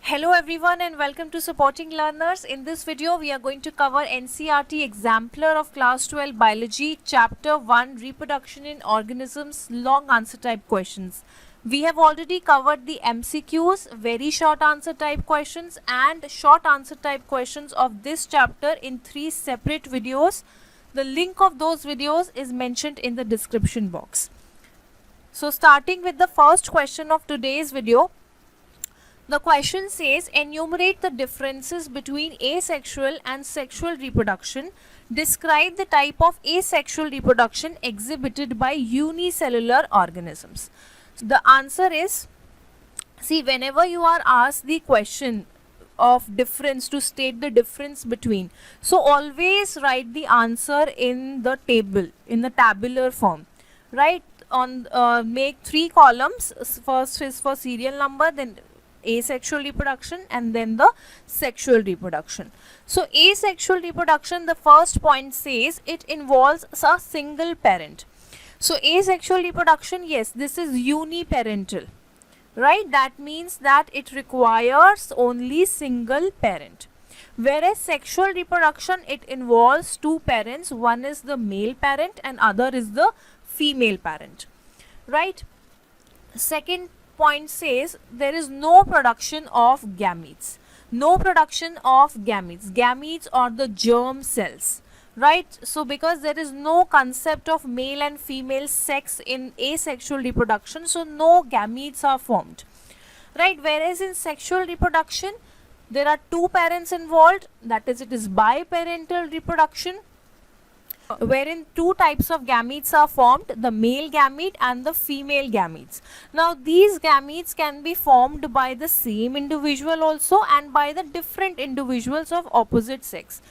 Hello everyone and welcome to Supporting Learners. In this video we are going to cover NCERT Exemplar of Class 12 Biology Chapter 1 Reproduction in Organisms long answer type questions. We have already covered the MCQs, very short answer type questions and short answer type questions of this chapter in 3 separate videos. The link of those videos is mentioned in the description box. So starting with the first question of today's video. The question says, enumerate the differences between asexual and sexual reproduction. Describe the type of asexual reproduction exhibited by unicellular organisms. The answer is, see, whenever you are asked the question of difference, to state the difference between, so always write the answer in the table, in the tabular form, right? Make 3 columns. First is for serial number, then asexual reproduction, and then the sexual reproduction. So asexual reproduction, the first point says it involves a single parent. So asexual reproduction, yes, this is uniparental, right? That means that it requires only single parent. Whereas sexual reproduction, it involves 2 parents. One is the male parent and other is the female parent, right? Second point says there is no production of gametes. No production of gametes. Gametes are the germ cells, right? So because there is no concept of male and female sex in asexual reproduction, so no gametes are formed, right? Whereas in sexual reproduction, there are 2 parents involved, that is, it is biparental reproduction, wherein 2 types of gametes are formed, the male gamete and the female gametes. Now these gametes can be formed by the same individual also and by the different individuals of opposite sex.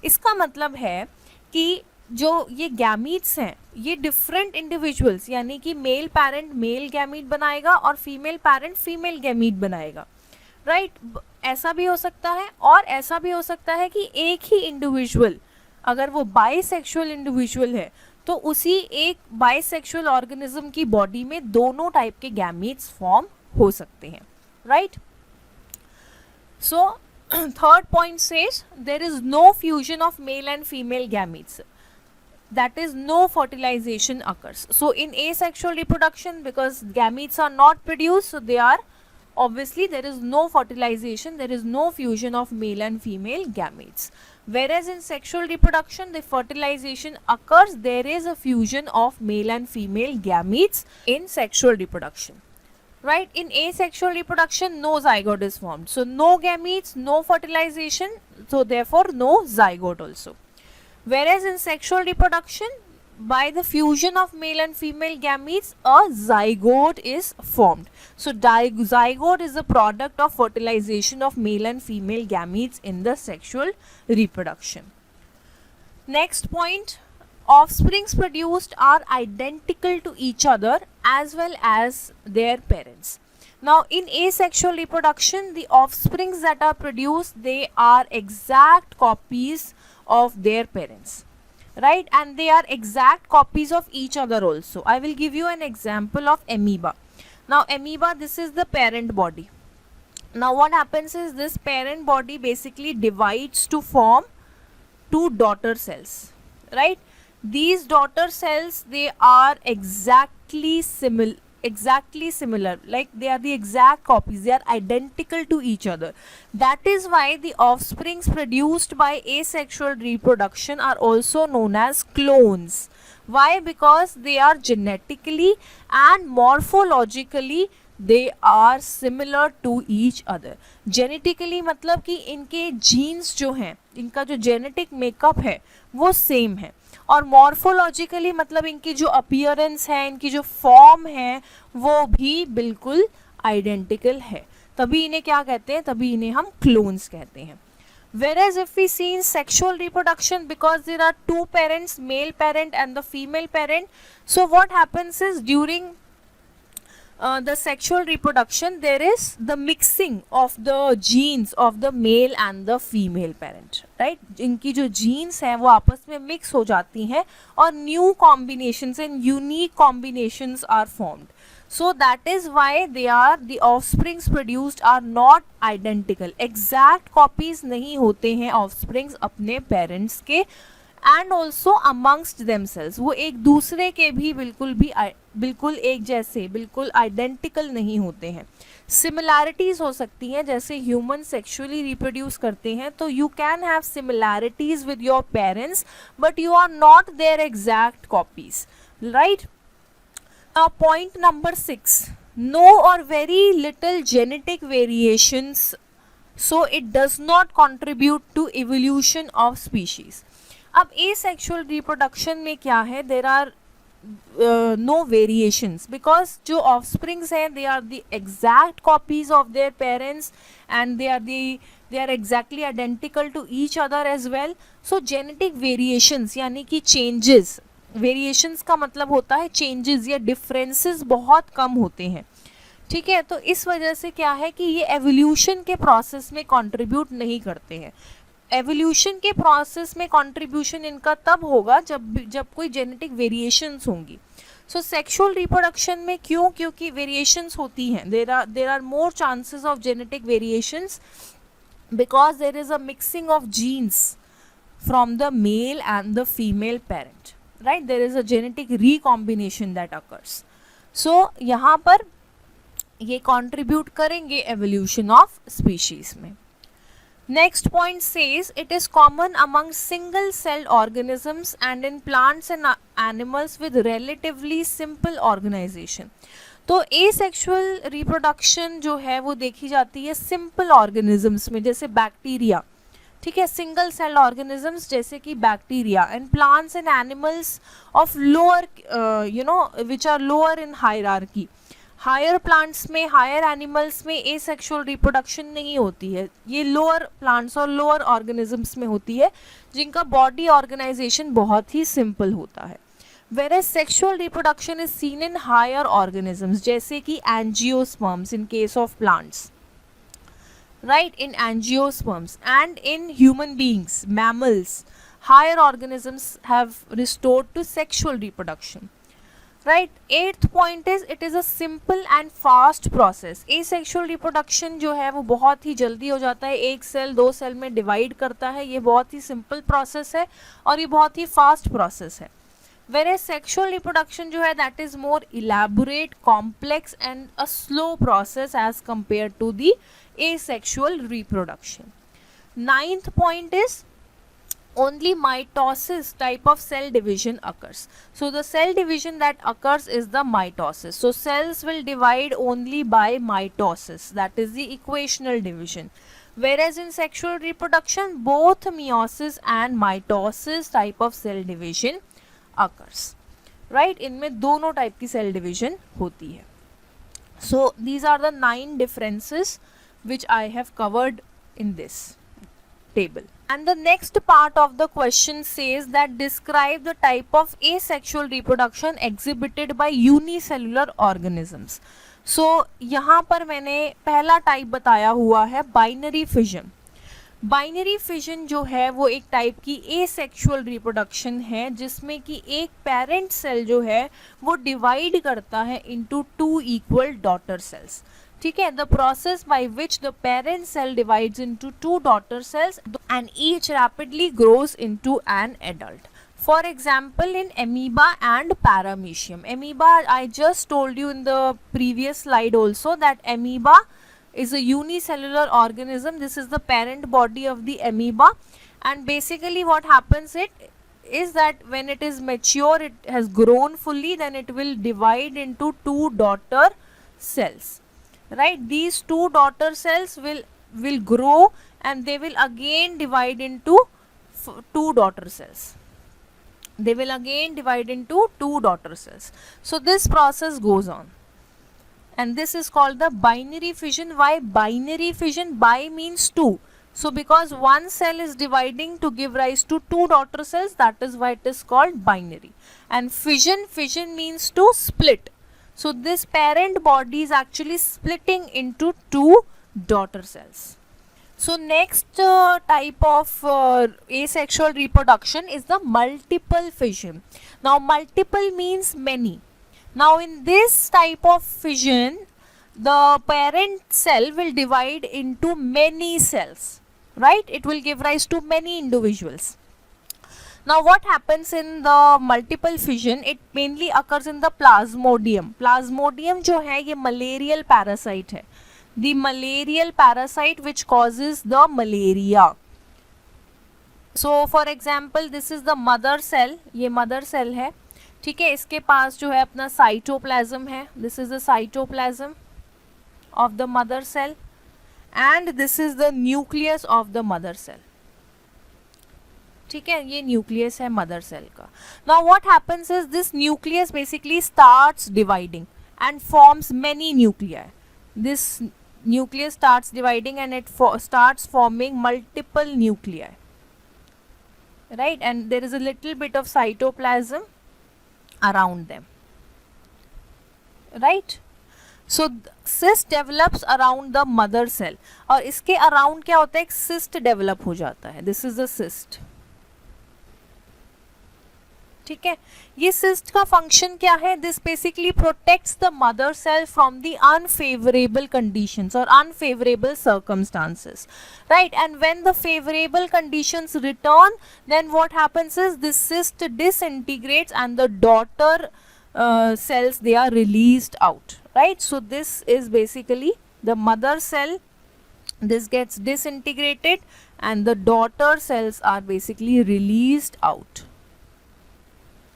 इसका मतलब है कि जो ये gametes हैं, ये different individuals, यानी कि male parent male gamete बनाएगा और female parent female gamete बनाएगा, right? ऐसा भी हो सकता है और ऐसा भी हो सकता है कि एक ही individual, अगर वो बाइसेक्सुअल इंडिविजुअल है तो उसी एक बाइसेक्सुअल ऑर्गेनिज्म की बॉडी में दोनों टाइप के गैमीट्स फॉर्म हो सकते हैं, right? So third point says there is no fusion of male and female gametes, that is no fertilization occurs. So in asexual reproduction, because gametes are not produced, so they are obviously there is no fertilization, there is no fusion of male and female gametes. Whereas in sexual reproduction, the fertilization occurs, there is a fusion of male and female gametes in sexual reproduction, right? In asexual reproduction, no zygote is formed, so no gametes, no fertilization, so therefore no zygote also. Whereas in sexual reproduction, by the fusion of male and female gametes, a zygote is formed. So zygote is a product of fertilization of male and female gametes in the sexual reproduction. Next point, offsprings produced are identical to each other as well as their parents. Now in asexual reproduction, the offsprings that are produced, they are exact copies of their parents, right? And they are exact copies of each other also. I will give you an example of amoeba. Now amoeba, this is the parent body. Now what happens is this parent body basically divides to form 2 daughter cells, right? These daughter cells, they are exactly similar, like they are the exact copies, they are identical to each other. That is why the offsprings produced by asexual reproduction are also known as clones. Why? Because they are genetically and morphologically they are similar to each other. Genetically मतलब कि इनके genes जो हैं, इनका जो genetic makeup है वो same है, और मॉर्फोलॉजिकली मतलब इनकी जो अपीयरेंस है, इनकी जो फॉर्म है वो भी बिल्कुल आइडेंटिकल है, तभी इन्हें क्या कहते हैं, तभी इन्हें हम क्लोन्स कहते हैं. Whereas if we see in sexual reproduction, because there are 2 parents, male parent and the female parent, so what happens is during the sexual reproduction, there is the mixing of the genes of the male and the female parent, right? इनकी जो genes हैं वो आपस में mix हो जाती हैं और new combinations and unique combinations are formed. So that is why the offsprings produced are not identical. Exact copies नहीं होते हैं offsprings अपने parents के, एंड ऑल्सो अमंगस्ट देमसेल्स, वो एक दूसरे के भी बिल्कुल एक जैसे, बिल्कुल आइडेंटिकल नहीं होते हैं. सिमिलैरिटीज हो सकती हैं, जैसे ह्यूमन सेक्सुअली रिप्रोड्यूस करते हैं तो you can have similarities with your parents but you are not there exact copies, right. Point number 6, no और very little genetic variations, so it does not contribute to evolution of species. अब asexual reproduction में क्या है, there are no variations because जो offsprings हैं they are the exact copies of their parents and they are exactly identical to each other as well. So genetic variations यानी कि changes, variations का मतलब होता है changes या differences बहुत कम होते हैं, ठीक है. तो इस वजह से क्या है कि ये एवोल्यूशन के प्रोसेस में कंट्रीब्यूट नहीं करते हैं. एवोल्यूशन के प्रोसेस में कंट्रीब्यूशन इनका तब होगा जब कोई जेनेटिक वेरिएशंस होंगी. सो सेक्सुअल रिप्रोडक्शन में क्यों, क्योंकि वेरिएशंस होती हैं, there are more chances of genetic variations because there is a mixing of genes from the male and the female parent, right. There is a genetic recombination that occurs. So यहाँ पर ये contribute करेंगे evolution of species में. Next point says it is common among single celled organisms and in plants and animals with relatively simple organization. तो asexual reproduction जो है वो देखी जाती है सिंपल ऑर्गेनिजम्स में, जैसे बैक्टीरिया, ठीक है, सिंगल सेल्ड ऑर्गेनिजम्स जैसे कि bacteria, and plants and animals of lower which are lower in hierarchy. Higher plants में, हायर एनिमल्स में एसेक्सुअल रिप्रोडक्शन नहीं होती है, ये लोअर प्लांट्स और लोअर ऑर्गेनिजम्स में होती है जिनका बॉडी ऑर्गेनाइजेशन बहुत ही सिंपल होता है. whereas sexual reproduction is seen in higher organisms जैसे कि angiosperms in case of plants, right, in angiosperms, and in human beings, mammals, higher organisms have restored to sexual reproduction. Right. Eighth point is it is a simple and fast process. Asexual reproduction जो है वो बहुत ही जल्दी हो जाता है, एक cell दो सेल में डिवाइड करता है, ये बहुत ही सिंपल प्रोसेस है और ये बहुत ही फास्ट प्रोसेस है. Whereas sexual reproduction जो है that is more elaborate, complex and a slow process as compared to the asexual reproduction. Ninth point is only mitosis type of cell division occurs. So the cell division that occurs is the mitosis. So cells will divide only by mitosis, that is the equational division. Whereas in sexual reproduction both meiosis and mitosis type of cell division occurs, right. इनमें दोनों type की cell division होती है. So these are the 9 differences which I have covered in this table. And the next part of the question says that describe the type of asexual reproduction exhibited by unicellular organisms. So यहाँ पर मैंने पहला type बताया हुआ है binary fission. Binary fission जो है वो एक टाइप की एसेक्सुअल रिप्रोडक्शन है जिसमें कि एक पेरेंट सेल जो है वो डिवाइड करता है इनटू 2 इक्वल डॉटर सेल्स, ठीक है. The process by which the parent cell divides into 2 daughter cells and each rapidly grows into an adult. For example, in amoeba and paramecium. Amoeba, I just told you in the previous slide also that amoeba is a unicellular organism. This is the parent body of the amoeba, and basically what happens is that when it is mature, it has grown fully, then it will divide into 2 daughter cells, right. These 2 daughter cells will grow and they will again divide into 2 daughter cells. They will again divide into 2 daughter cells. So this process goes on, and this is called the binary fission. Why binary fission? Bi means 2. So because one cell is dividing to give rise to 2 daughter cells, that is why it is called binary. And fission means to split. So this parent body is actually splitting into 2 daughter cells. So next type of asexual reproduction is the multiple fission. Now multiple means many. Now in this type of fission, the parent cell will divide into many cells, right? It will give rise to many individuals. Now what happens in the multiple fission? It mainly occurs in the plasmodium. Plasmodium जो है ये malarial parasite है. The malarial parasite which causes the malaria. So for example, this is the mother cell. ये mother cell है. ठीक है, इसके पास जो है अपना cytoplasm है. This is the cytoplasm of the mother cell and this is the nucleus of the mother cell. ठीक है, ये न्यूक्लियस है मदर सेल का. Now what happens is this nucleus basically starts dividing and forms many nuclei. This nucleus starts dividing and it starts forming multiple nuclei, right? And there is a little bit of cytoplasm around them, right? So cyst develops around the mother cell. और इसके around क्या होता है, एक cyst develop हो जाता है. This is the cyst. ठीक है, ये cyst का function क्या है? This basically protects the mother cell from the unfavorable conditions or unfavorable circumstances, right? And when the favorable conditions return, then what happens is this cyst disintegrates and the daughter cells, they are released out, right? So this is basically the mother cell. This gets disintegrated and the daughter cells are basically released out,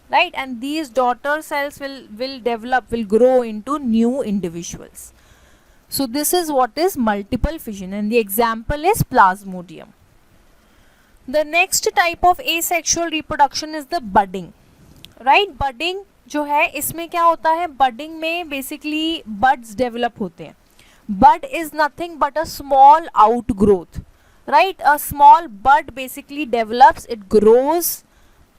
right? And these daughter cells will grow into new individuals. So this is what is multiple fission and the example is plasmodium. The next type of asexual reproduction is the budding, right? Budding जो है इसमें क्या होता है, budding में basically buds develop होते हैं. Bud is nothing but a small outgrowth, right? A small bud basically develops,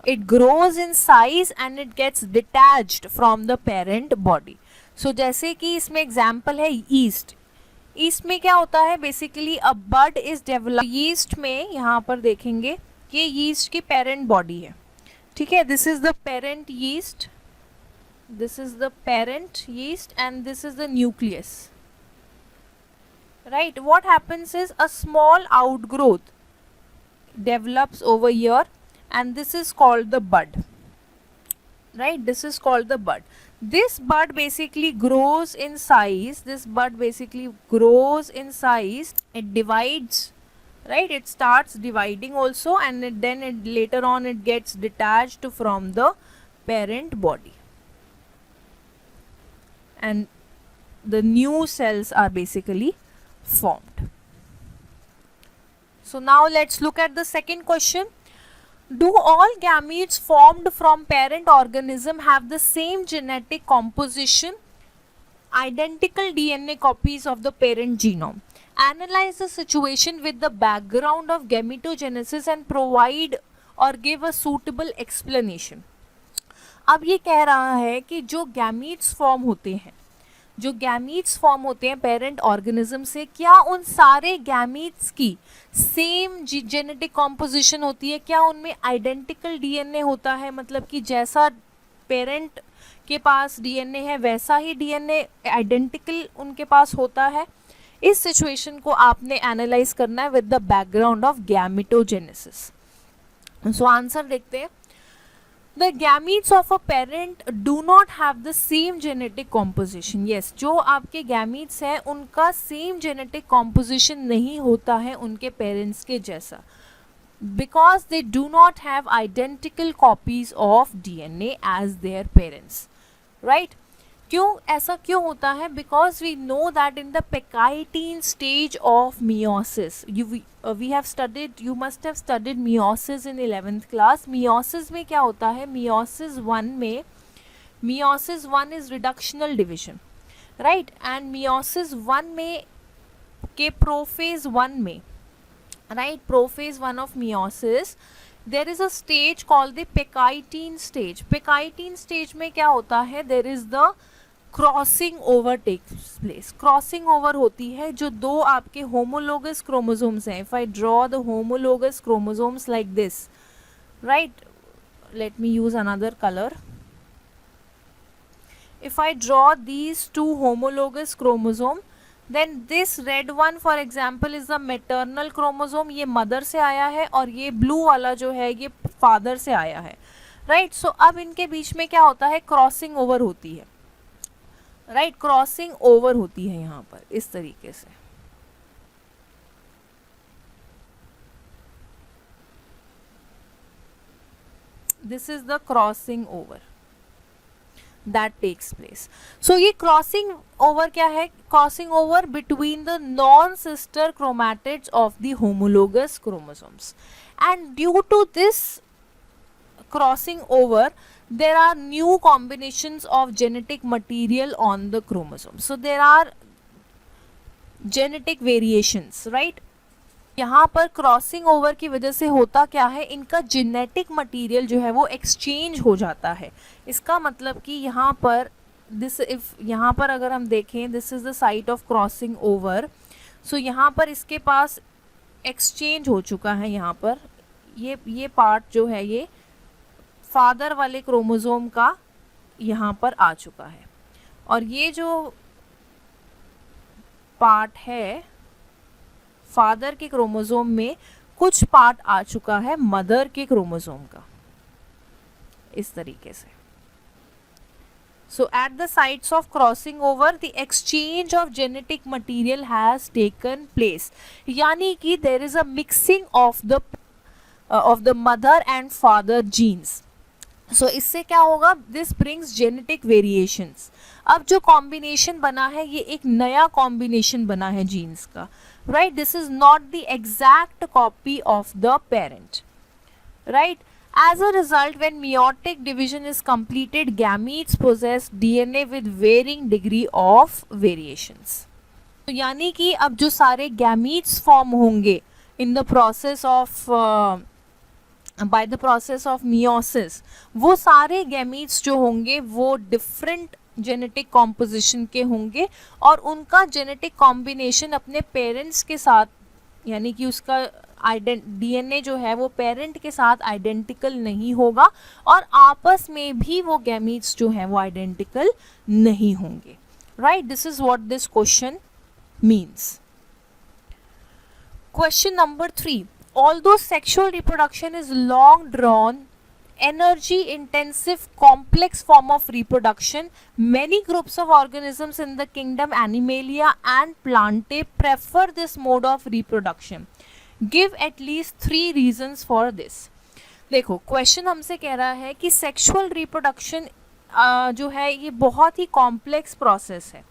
it grows in size and it gets detached from the parent body. So जैसे कि इसमें एग्जाम्पल है yeast. yeast में क्या होता है, basically a bud is develop. yeast में यहाँ पर देखेंगे ये yeast की parent body है, ठीक है? This is the parent yeast. This is the parent yeast and this is the nucleus, right? What happens is a small outgrowth develops over here and this is called the bud, right? This is called the bud. This bud basically grows in size. This bud basically grows in size. It divides, right? It starts dividing also and then later on it gets detached from the parent body. And the new cells are basically formed. So now let's look at the second question. Do all gametes formed from parent organism have the same genetic composition, identical DNA copies of the parent genome? Analyze the situation with the background of gametogenesis and provide or give a suitable explanation. अब ये कह रहा है कि जो gametes form होते हैं parent organism से, क्या उन सारे गैमीट्स की सेम जेनेटिक कॉम्पोजिशन होती है? क्या उनमें आइडेंटिकल डीएनए होता है? मतलब कि जैसा पेरेंट के पास डीएनए है वैसा ही डीएनए आइडेंटिकल उनके पास होता है? इस सिचुएशन को आपने एनालाइज करना है with the background of gametogenesis. So answer देखते हैं. The gametes of a parent do not have the same genetic composition. Yes, जो आपके gametes हैं उनका same genetic composition नहीं होता है उनके parents के जैसा, because they do not have identical copies of DNA as their parents, right? क्यों ऐसा क्यों होता है? Because we know that in the Pectine stage of meiosis, you must have studied meiosis in 11th class. meiosis में क्या होता है? meiosis 1 is reductional division, right? and meiosis 1 में के prophase 1 में, right, prophase 1 of meiosis, there is a stage called the Pectine stage. Pectine stage में क्या होता है? there is the crossing over takes place. Crossing over होती है जो दो आपके होमोलोगस क्रोमोसोम्स हैं. If I draw the homologous chromosomes like this, right, let me use another colour. if I draw these two homologous chromosome, then this red one for example is the maternal chromosome, ये mother से आया है, और ये blue वाला जो है ये father से आया है, right? So अब इनके बीच में क्या होता है, क्रॉसिंग ओवर होती है, राइट? क्रॉसिंग ओवर होती है यहाँ पर इस तरीके से। This is the crossing over that takes place. So ये crossing over क्या है, crossing over between the non-sister chromatids of the homologous chromosomes, and due to this crossing over there are new combinations of genetic material on the chromosome. So there are genetic variations, right? यहाँ पर crossing over की वजह से होता क्या है, इनका genetic material जो है वो एक्सचेंज हो जाता है। इसका मतलब कि यहाँ पर यहाँ पर अगर हम देखें, this is the site of crossing over. So यहाँ पर इसके पास एक्सचेंज हो चुका है, यहाँ पर ये पार्ट जो है ये फादर वाले क्रोमोसोम का यहाँ पर आ चुका है, और ये जो पार्ट है फादर के क्रोमोसोम में कुछ पार्ट आ चुका है मदर के क्रोमोसोम का, इस तरीके से। So at the sites of crossing over the exchange of genetic material has taken place, यानी कि there is a mixing of the mother and father genes. So इससे क्या होगा, this brings genetic variations. अब जो combination बना है ये एक नया combination बना है genes का, right? This is not the exact copy of the parent, right? As a result, when meiotic division is completed, gametes possess DNA with varying degree of variations. तो यानी कि अब जो सारे gametes form होंगे in the process of by the process of meiosis, वो सारे gametes जो होंगे वो different जेनेटिक कॉम्पोजिशन के होंगे, और उनका जेनेटिक कॉम्बिनेशन अपने पेरेंट्स के साथ, यानी कि उसका डीएनए जो है वो पेरेंट के साथ आइडेंटिकल नहीं होगा, और आपस में भी वो गैमीट्स जो हैं वो आइडेंटिकल नहीं होंगे, right? This is what this question means. Question number 3, although sexual reproduction is long drawn, energy intensive complex form of reproduction, many groups of organisms in the kingdom Animalia and Plantae prefer this mode of reproduction. Give at least 3 reasons for this. देखो question हमसे कह रहा है कि sexual reproduction जो है ये बहुत ही कॉम्प्लेक्स प्रोसेस है,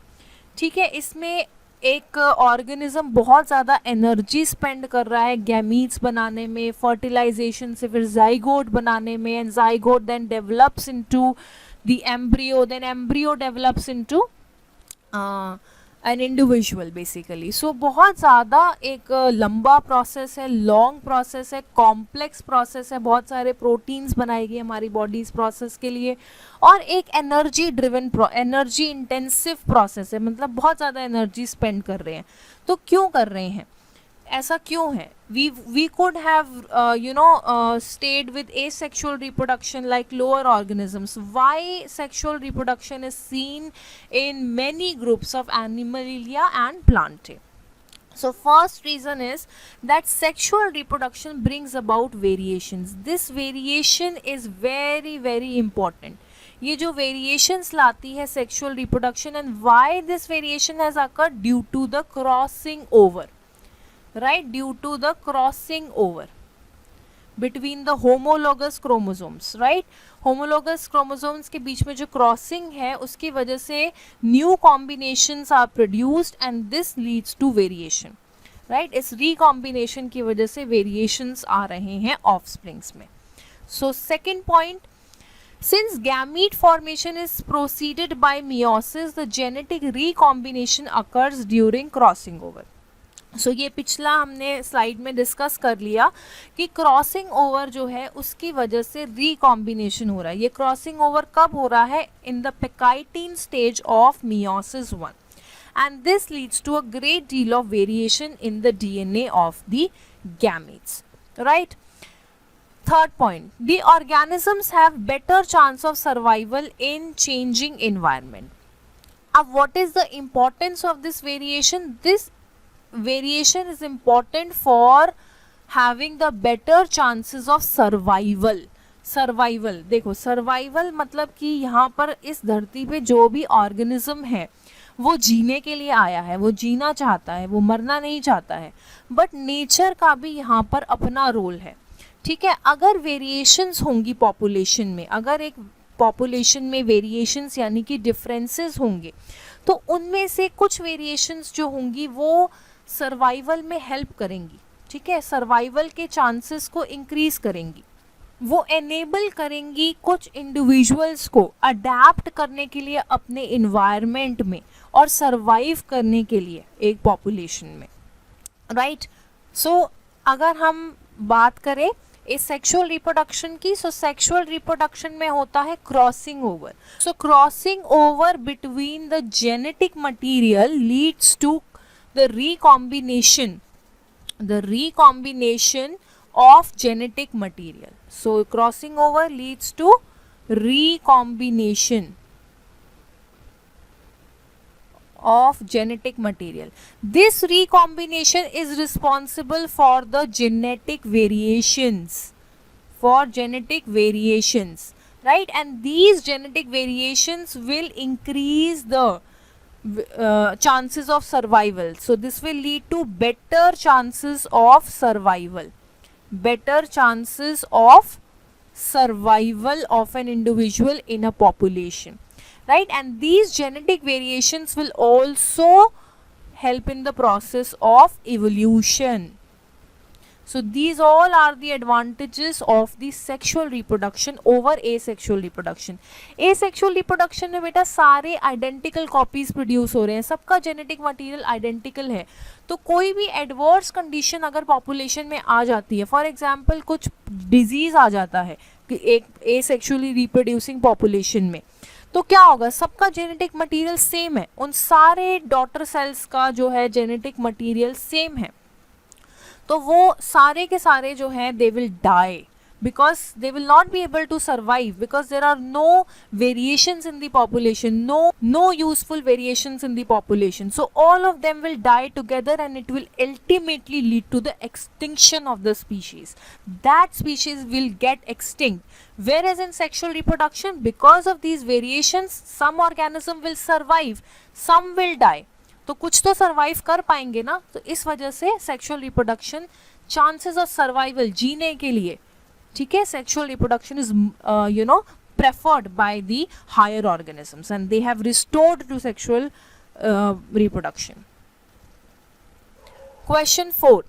ठीक है? इसमें एक ऑर्गेनिज्म बहुत ज़्यादा एनर्जी स्पेंड कर रहा है गैमीट्स बनाने में, फर्टिलाइजेशन से फिर जाइगोट बनाने में, and zygote then develops into the embryo, then embryo develops into an individual basically. So बहुत ज़्यादा एक लंबा प्रोसेस है, लॉन्ग प्रोसेस है, कॉम्प्लेक्स प्रोसेस है, बहुत सारे प्रोटीन्स बनाएगी हमारी बॉडी इस प्रोसेस के लिए, और एक energy driven energy intensive process है, मतलब बहुत ज़्यादा एनर्जी स्पेंड कर रहे हैं। तो क्यों कर रहे हैं, ऐसा क्यों है? we could have stayed with asexual reproduction like lower organisms. Why sexual reproduction is seen in many groups of Animalia and Plantae? So first reason is that sexual reproduction brings about variations. This variation is very very important. ये जो variations लाती है sexual reproduction, and why this variation has occurred? Due to the crossing over, right? Due to the crossing over between the homologous chromosomes, right? homologous chromosomes के बीच में जो crossing है उसकी वजह से new combinations are produced and this leads to variation, right? इस recombination की वजह से variations आ रहे हैं offsprings में. So second point, since gamete formation is preceded by meiosis, the genetic recombination occurs during crossing over. सो ये पिछला हमने स्लाइड में डिस्कस कर लिया कि क्रॉसिंग ओवर जो है उसकी वजह से रिकॉम्बिनेशन हो रहा है. ये क्रॉसिंग ओवर कब हो रहा है? In the pachytene stage of meiosis 1, and this leads to a great deal of variation in the DNA of the gametes, right. third point, the organisms have better chance of survival in changing environment. What is the importance of this variation? This variation is important for having the better chances of survival. Survival, देखो survival मतलब कि यहाँ पर इस धरती पे जो भी ऑर्गेनिज्म है वो जीने के लिए आया है, वो जीना चाहता है, वो मरना नहीं चाहता है, बट नेचर का भी यहाँ पर अपना रोल है, ठीक है. अगर वेरिएशंस होंगी पॉपुलेशन में, अगर एक पॉपुलेशन में वेरिएशंस यानी कि डिफरेंसेस होंगे, तो उनमें से कुछ वेरिएशंस जो होंगी वो सर्वाइवल में हेल्प करेंगी, ठीक है, सर्वाइवल के चांसेस को इंक्रीज करेंगी, वो एनेबल करेंगी कुछ इंडिविजुअल्स को अडेप्ट करने के लिए अपने इन्वायरमेंट में और सरवाइव करने के लिए एक पॉपुलेशन में, राइट. सो अगर हम बात करें इस सेक्सुअल रिप्रोडक्शन की, सो सेक्सुअल रिप्रोडक्शन में होता है crossing over. So crossing over between the genetic material leads to the recombination of genetic material. So crossing over leads to recombination of genetic material. This recombination is responsible for the genetic variations, right, and these genetic variations will increase the chances of survival. So this will lead to better chances of survival of an individual in a population, right, and these genetic variations will also help in the process of evolution. So these all are the advantages of the sexual reproduction over asexual reproduction. Asexual reproduction में बेटा सारे identical copies produce हो रहे हैं, सबका genetic material identical है, तो कोई भी adverse condition अगर population में आ जाती है, for example कुछ disease आ जाता है कि एक asexually reproducing population में, तो क्या होगा, सबका जेनेटिक मटीरियल सेम है, उन सारे डॉटर सेल्स का जो है जेनेटिक मटीरियल सेम है, तो वो सारे के सारे जो है they will die because they will not be able to survive because there are no variations in the population, no useful variations in the population, so all of them will die together and it will ultimately lead to the extinction of the species. That species will get extinct. Whereas in sexual reproduction, because of these variations, some organism will survive, some will die. तो कुछ तो survive कर पाएंगे ना, तो इस वजह से sexual reproduction chances of survival जीने के लिए, ठीक है, sexual reproduction is preferred by the higher organisms and they have restored to sexual reproduction. Question 4.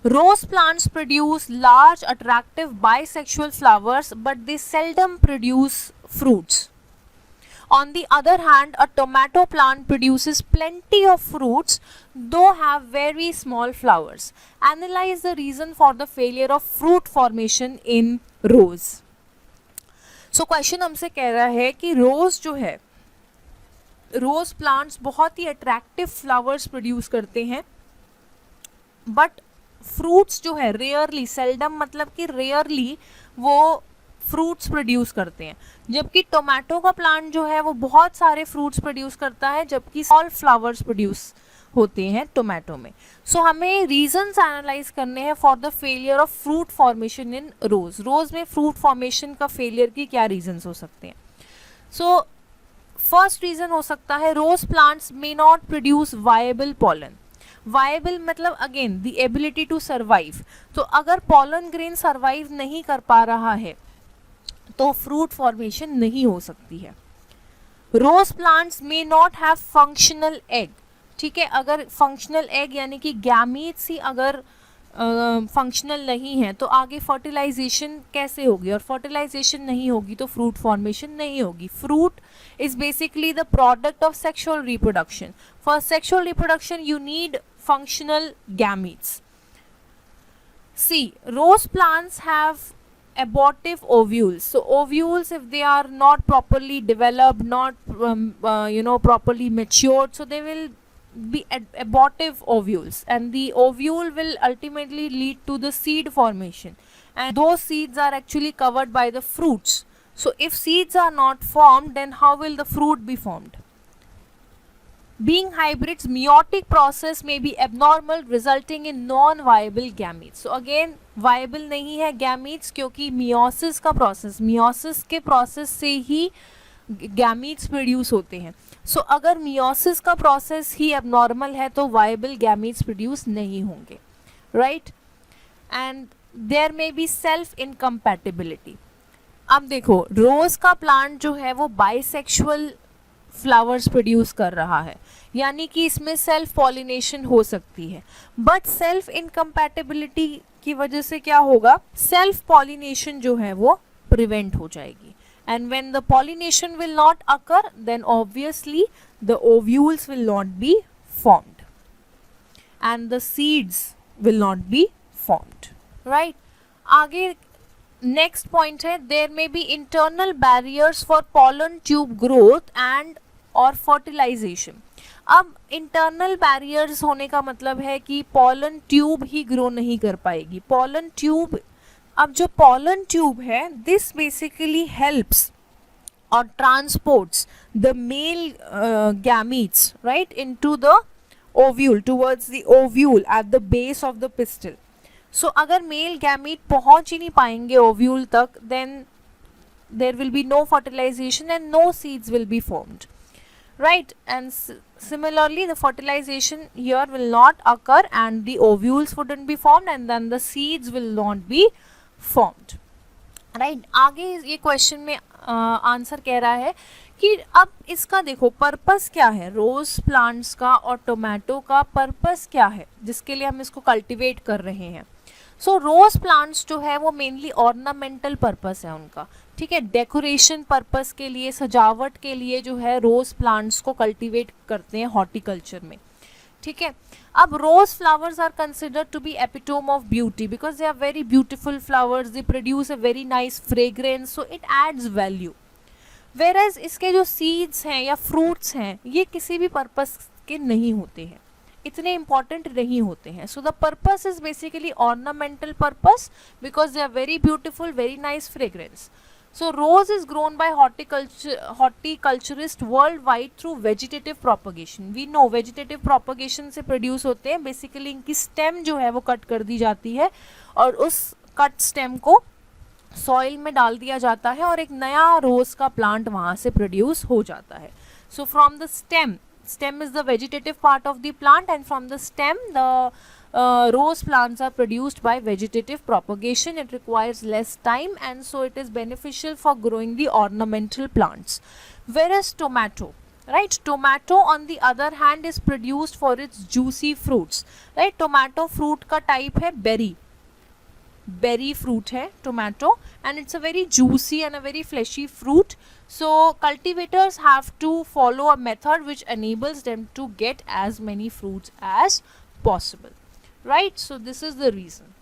Rose plants produce large attractive bisexual flowers but they seldom produce fruits. On the other hand, a tomato plant produces plenty of fruits though have very small flowers. Analyze the reason for the failure of fruit formation in rose. So question हमसे कह रहा है कि रोज जो है, rose plants बहुत ही attractive flowers produce करते हैं बट फ्रूट्स जो है रेयरली, सेल्डम मतलब कि रेयरली वो फ्रूट्स प्रोड्यूस करते हैं, जबकि टोमेटो का प्लांट जो है वो बहुत सारे फ्रूट्स प्रोड्यूस करता है जबकि स्मॉल फ्लावर्स प्रोड्यूस होते हैं टोमेटो में. सो हमें रीजंस एनालाइज करने हैं for the failure of fruit formation in rose. Rose में फ्रूट फॉर्मेशन का फेलियर की क्या रीजंस हो सकते हैं? सो फर्स्ट रीजन हो सकता है rose plants may not produce viable pollen. Viable मतलब again the ability to survive. तो अगर पॉलन ग्रेन सर्वाइव नहीं कर पा रहा है तो फ्रूट फॉर्मेशन नहीं हो सकती है. Rose plants may not have functional egg. ठीक है, अगर फंक्शनल एग यानी कि गैमीट्स ही अगर फंक्शनल नहीं है तो आगे फर्टिलाइजेशन कैसे होगी, और फर्टिलाइजेशन नहीं होगी तो फ्रूट फॉर्मेशन नहीं होगी. Fruit is basically the product of sexual reproduction. For sexual reproduction you need functional gametes. See, rose plants have abortive ovules. So ovules, if they are not properly developed, not properly matured, so they will be abortive ovules, and the ovule will ultimately lead to the seed formation, and those seeds are actually covered by the fruits. So if seeds are not formed, then how will the fruit be formed? Being hybrids, meiotic process may be abnormal, resulting in non-viable gametes. So again viable नहीं है gametes, क्योंकि meiosis का process, meiosis के process से ही gametes produce होते हैं. So अगर meiosis का process ही abnormal है तो viable gametes produce नहीं होंगे, right? And there may be self incompatibility. अब देखो रोज का प्लांट जो है वो बाइसेक्सुअल फ्लावर्स प्रोड्यूस कर रहा है, यानी कि इसमें सेल्फ पॉलिनेशन हो सकती है, बट सेल्फ इनकम्पैटिबिलिटी की वजह से क्या होगा, सेल्फ पॉलिनेशन जो है वो प्रिवेंट हो जाएगी. And when the pollination will not occur, then obviously the ovules will not be formed and the seeds will not be formed, right. आगे नेक्स्ट पॉइंट है, there may be internal barriers for pollen tube growth and or fertilization. अब internal barriers होने का मतलब है कि pollen tube ही grow नहीं कर पाएगी. पॉलन ट्यूब, अब जो पॉलन ट्यूब है, दिस बेसिकली हेल्प्स और transports the male gametes right into the ovule, towards the ovule at the base of the pistil. So अगर मेल गैमीट पहुंच ही नहीं पाएंगे ओव्यूल तक, then there will be no fertilization and no seeds will be formed, right? And similarly the fertilization here will not occur and the ovules wouldn't be formed and then the seeds will not be formed, right? आगे ये question में answer कह रहा है कि अब इसका देखो पर्पस क्या है, रोज प्लांट्स का और टोमेटो का पर्पस क्या है जिसके लिए हम इसको कल्टिवेट कर रहे हैं. सो रोज प्लांट्स जो है वो मेनली ऑर्नामेंटल पर्पस है उनका, ठीक है, डेकोरेशन पर्पस के लिए, सजावट के लिए जो है रोज प्लांट्स को कल्टीवेट करते हैं हॉर्टिकल्चर में, ठीक है. अब rose flowers are considered to be epitome of beauty because they are very beautiful flowers, they produce a very nice fragrance, so it adds value. Whereas इसके जो सीड्स हैं या फ्रूट्स हैं ये किसी भी पर्पस के नहीं होते हैं, इतने इंपॉर्टेंट नहीं होते हैं. So the purpose is basically ornamental purpose because they are very beautiful, very nice fragrance. So rose is grown by horticulturists worldwide through vegetative propagation. We know vegetative propagation से produce होते हैं. Basically इनकी stem जो है वो cut कर दी जाती है और उस cut stem को soil में डाल दिया जाता है और एक नया rose का plant वहाँ से produce हो जाता है. So from the stem is the vegetative part of the plant and from the stem the rose plants are produced by vegetative propagation. It requires less time and so it is beneficial for growing the ornamental plants. Whereas tomato, right, tomato on the other hand is produced for its juicy fruits, right. Tomato fruit का type है berry fruit है tomato and it's a very juicy and a very fleshy fruit. So cultivators have to follow a method which enables them to get as many fruits as possible, right. So this is the reason.